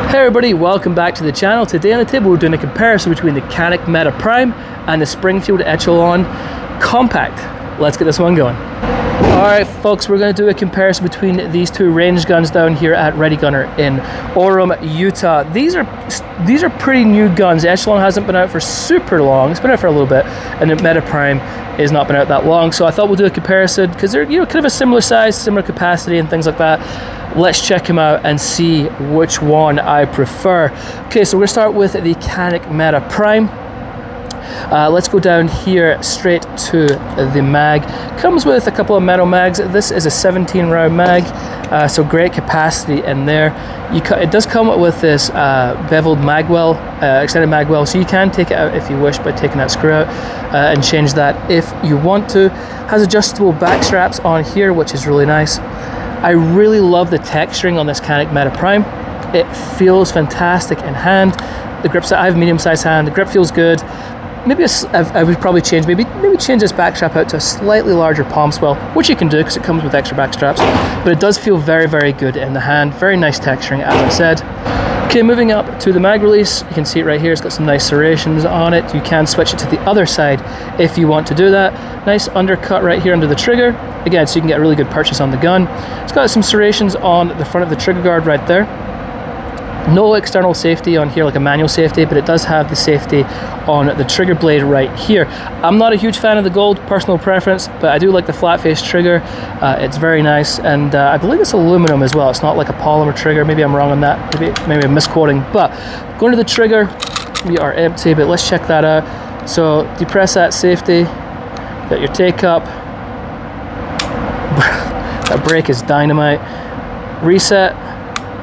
Hey everybody, welcome back to the channel. Today on the table we're doing a comparison between the Canik Mete Prime and the Springfield Echelon Compact. Let's get this one going. Alright folks, we're going to do a comparison between these two range guns down here at Ready Gunner in Orem, Utah. These are pretty new guns. The Echelon hasn't been out for super long. It's been out for a little bit, and the Mete Prime has not been out that long. So I thought we'll do a comparison because they're kind of a similar size, similar capacity and things like that. Let's check them out and see which one I prefer. Okay, so we're going to start with the Canik Mete Prime. Let's go down here straight to the mag. Comes with a couple of metal mags. This is a 17 round mag, so great capacity in there. It does come with this beveled magwell, extended magwell, so you can take it out if you wish by taking that screw out and change that if you want to. Has adjustable back straps on here, which is really nice. I really love the texturing on this Canik Mete Prime. It feels fantastic in hand. The grip, I have a medium-sized hand. The grip feels good. Maybe I would probably change maybe change this back strap out to a slightly larger palm swell, which you can do because it comes with extra back straps. But it does feel very, very good in the hand. Very nice texturing, as I said. Okay, moving up to the mag release, you can see it right here. It's got some nice serrations on it. You can switch it to the other side if you want to do that. Nice undercut right here under the trigger. Again, so you can get a really good purchase on the gun. It's got some serrations on the front of the trigger guard right there. No external safety on here like a manual safety, but it does have the safety on the trigger blade right here. I'm not a huge fan of the gold, personal preference, but I do like the flat face trigger. It's very nice, and I believe it's aluminum as well. It's not like a polymer trigger. Maybe I'm wrong on that. Maybe I'm misquoting. But going to the trigger, we are empty, but let's check that out. So depress that safety, got your take up. That brake is dynamite. Reset.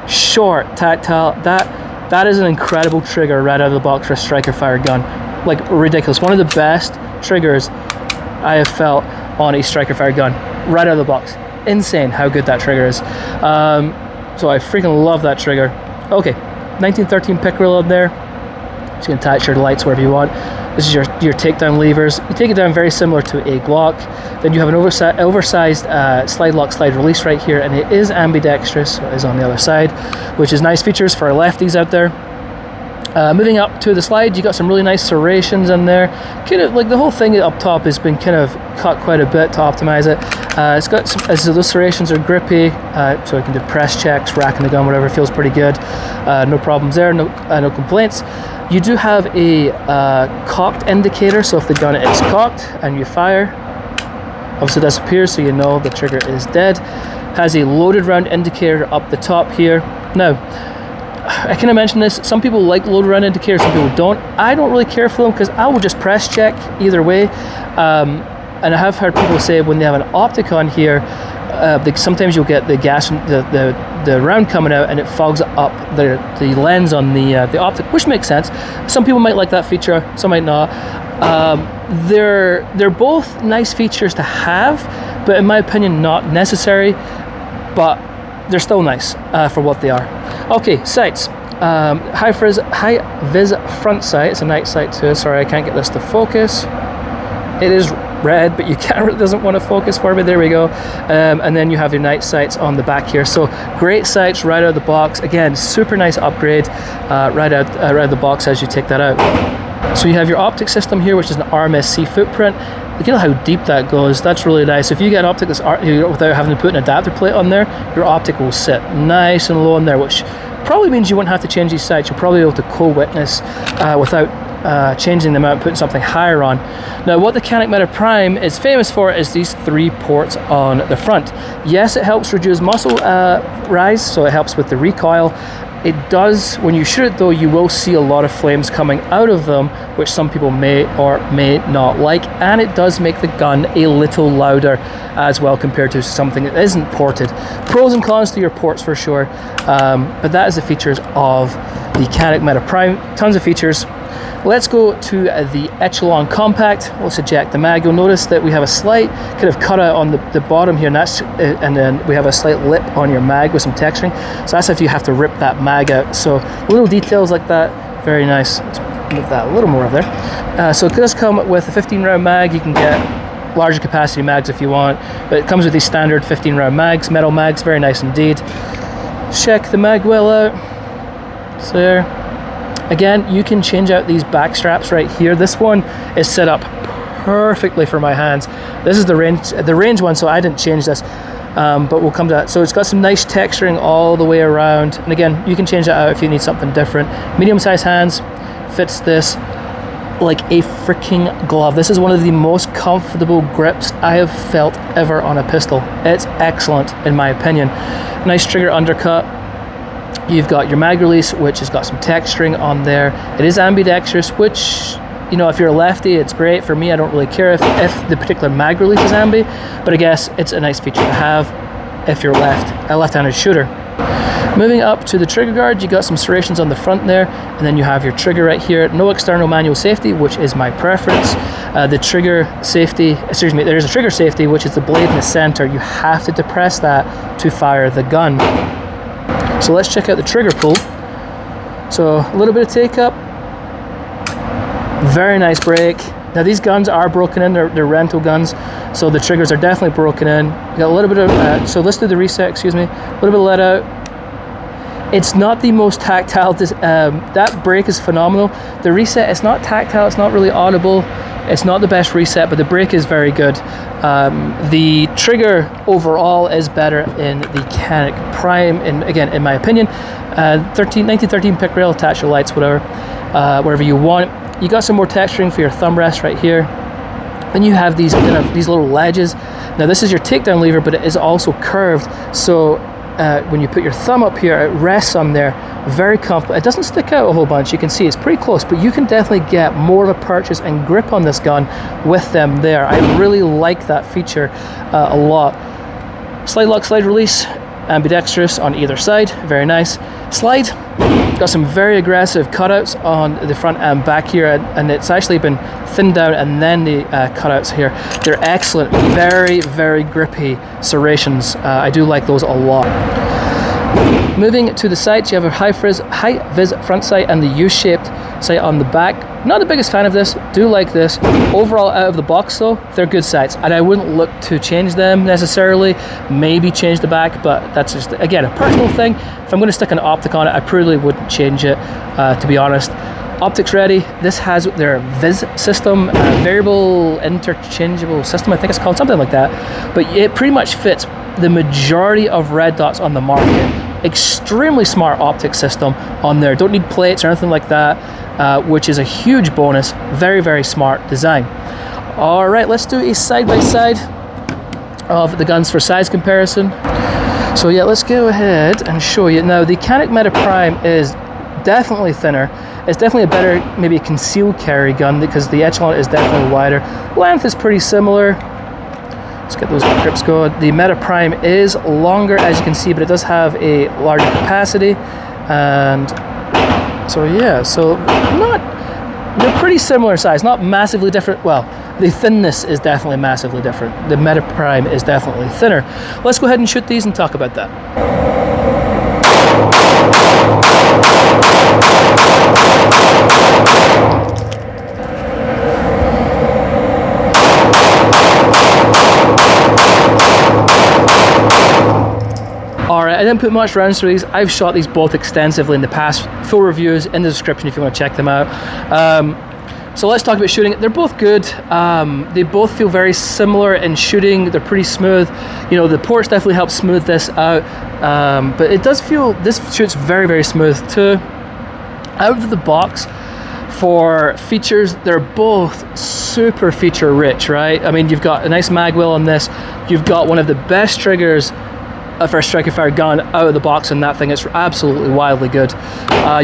Short, tactile. That is an incredible trigger right out of the box for a striker fire gun. Like, ridiculous. One of the best triggers I have felt on a striker fire gun right out of the box. Insane how good that trigger is. So I freaking love that trigger. Okay, 1913 pick reel in there. So you can attach your lights wherever you want. This is your takedown levers. You take it down very similar to a Glock. Then you have an oversized slide lock, slide release right here, and it is ambidextrous, so it is on the other side, which is nice features for our lefties out there. Moving up to the slide, you got some really nice serrations in there. Kind of like the whole thing up top has been kind of cut quite a bit to optimize it. It's got some, as those serrations are grippy, so I can do press checks, racking the gun, whatever. Feels pretty good. No problems there. No complaints. You do have a cocked indicator, so if the gun is cocked and you fire, obviously this appears, so you know the trigger is dead. Has a loaded round indicator up the top here. Now, I kind of mentioned this, some people like loaded round indicators, some people don't. I don't really care for them because I will just press check either way. And I have heard people say when they have an optic on here, sometimes you'll get the gas, the round coming out, and it fogs up the lens on the optic, which makes sense. Some people might like that feature, some might not. They're both nice features to have, but in my opinion, not necessary. But they're still nice for what they are. Okay, sights. High vis front sight. It's a night sight too. Sorry, I can't get this to focus. It is red, but your camera doesn't want to focus for me. There we go. And then you have your night sights on the back here. So great sights right out of the box. Again, super nice upgrade right out of the box as you take that out. So you have your optic system here, which is an RMSC footprint. Look at how deep that goes. That's really nice. If you get an optic that's without having to put an adapter plate on there, your optic will sit nice and low in there, which probably means you won't have to change these sights. You'll probably be able to co-witness without changing them out, putting something higher on. Now, what the Canik Mete Prime is famous for is these 3 ports on the front. Yes, it helps reduce muzzle rise, so it helps with the recoil. It does, when you shoot it though, you will see a lot of flames coming out of them, which some people may or may not like, and it does make the gun a little louder as well compared to something that isn't ported. Pros and cons to your ports for sure, but that is the features of the Canik Mete Prime. Tons of features. Let's go to the Echelon Compact. Let's eject the mag. You'll notice that we have a slight kind of cutout on the bottom here, and then we have a slight lip on your mag with some texturing. So that's if you have to rip that mag out. So little details like that, very nice. Let's move that a little more over there. So it does come with a 15 round mag. You can get larger capacity mags if you want, but it comes with these standard 15 round mags, metal mags, very nice indeed. Check the mag well out. So there. Again, you can change out these back straps right here. This one is set up perfectly for my hands. This is the range one, so I didn't change this. But we'll come to that. So it's got some nice texturing all the way around. And again, you can change that out if you need something different. Medium-sized hands, fits this like a freaking glove. This is one of the most comfortable grips I have felt ever on a pistol. It's excellent in my opinion. Nice trigger undercut. You've got your mag release, which has got some texturing on there. It is ambidextrous, which, you know, if you're a lefty, it's great. For me, I don't really care if the particular mag release is ambi, but I guess it's a nice feature to have if you're a left-handed shooter. Moving up to the trigger guard, you got some serrations on the front there, and then you have your trigger right here. No external manual safety, which is my preference. The trigger safety, excuse me, there's a trigger safety, which is the blade in the center. You have to depress that to fire the gun. So let's check out the trigger pull. So a little bit of take up, very nice break. Now these guns are broken in, they're rental guns, so the triggers are definitely broken in. You got a little bit of, so let's do the reset, excuse me, a little bit of let out. It's not the most tactile, that break is phenomenal. The reset, it's not tactile, it's not really audible, it's not the best reset, but the break is very good. The trigger overall is better in the Canik Prime, and again, in my opinion. 1913 pick rail, attach your lights, wherever you want. You got some more texturing for your thumb rest right here. Then you have these these little ledges. Now this is your takedown lever, but it is also curved, so when you put your thumb up here, it rests on there, very comfortable. It doesn't stick out a whole bunch, you can see it's pretty close, but you can definitely get more of a purchase and grip on this gun with them there. I really like that feature a lot. Slide lock, slide release, ambidextrous on either side, very nice. Slide, got some very aggressive cutouts on the front and back here, and it's actually been thinned down, and then the cutouts here. They're excellent, very, very grippy serrations. I do like those a lot. Moving to the sights, you have a high-vis front sight and the U-shaped sight on the back. Not the biggest fan of this, do like this. Overall, out of the box though, they're good sights, and I wouldn't look to change them necessarily. Maybe change the back, but that's just, again, a personal thing. If I'm going to stick an optic on it, I probably wouldn't change it, to be honest. Optics ready. This has their Viz system, variable interchangeable system, I think it's called, something like that. But it pretty much fits the majority of red dots on the market. Extremely smart optics system on there. Don't need plates or anything like that, which is a huge bonus. Very, very smart design. All right, let's do a side-by-side of the guns for size comparison. So yeah, let's go ahead and show you. Now, the Canik Mete Prime is definitely thinner. It's definitely a better, maybe concealed carry gun, because the Echelon is definitely wider. Length is pretty similar. Let's get those grips going. The Mete Prime is longer, as you can see, but it does have a larger capacity. And so yeah, so they're pretty similar size, not massively different. Well, the thinness is definitely massively different. The Mete Prime is definitely thinner. Let's go ahead and shoot these and talk about that. Alright, I didn't put much rounds through these. I've shot these both extensively in the past. Full reviews in the description if you want to check them out. So let's talk about shooting. They're both good. They both feel very similar in shooting. They're pretty smooth. You know, the ports definitely help smooth this out. But it does feel, this shoots very, very smooth too. Out of the box, for features, they're both super feature rich, right? I mean, you've got a nice mag wheel on this. You've got one of the best triggers for a striker fire gun out of the box, and that thing is absolutely wildly good.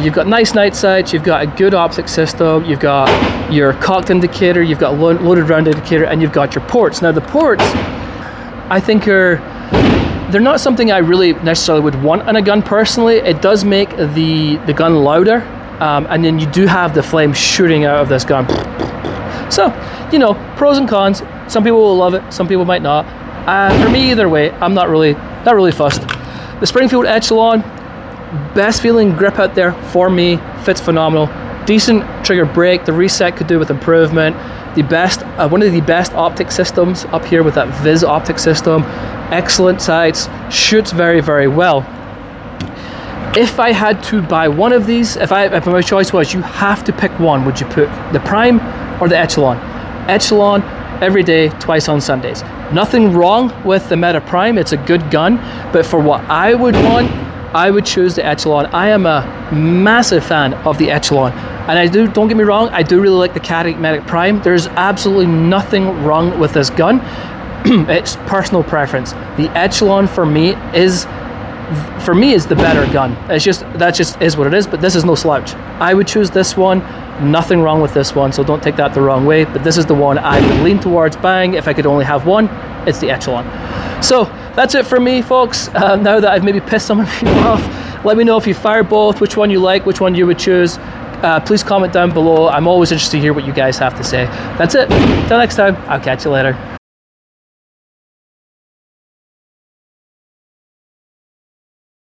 You've got nice night sights, you've got a good optic system, you've got your cocked indicator, you've got loaded round indicator, and you've got your ports. Now the ports, I think they're not something I really necessarily would want on a gun personally. It does make the gun louder, and then you do have the flame shooting out of this gun. So, you know, pros and cons. Some people will love it, some people might not. For me, either way, I'm not really fussed. The Springfield Echelon, best feeling grip out there for me, fits phenomenal. Decent trigger break, the reset could do with improvement. The best, one of the best optic systems up here with that Viz optic system. Excellent sights, shoots very, very well. If I had to buy one of these, if my choice was you have to pick one, would you put the Prime or the Echelon? Echelon every day, twice on Sundays. Nothing wrong with the Mete Prime, it's a good gun, but for what I would want, I would choose the Echelon. I am a massive fan of the Echelon. And don't get me wrong, I do really like the Canik Mete Prime. There's absolutely nothing wrong with this gun. It's personal preference. The Echelon for me is the better gun. That just is what it is, but this is no slouch. I would choose this one. Nothing wrong with this one, so don't take that the wrong way, but this is the one I would lean towards buying if I could only have one. It's the Echelon. So that's it for me, folks. Now that I've maybe pissed some of you off, let me know if you fire both, which one you like, which one you would choose. Please comment down below. I'm always interested to hear what you guys have to say. That's it. Till next time, I'll catch you later.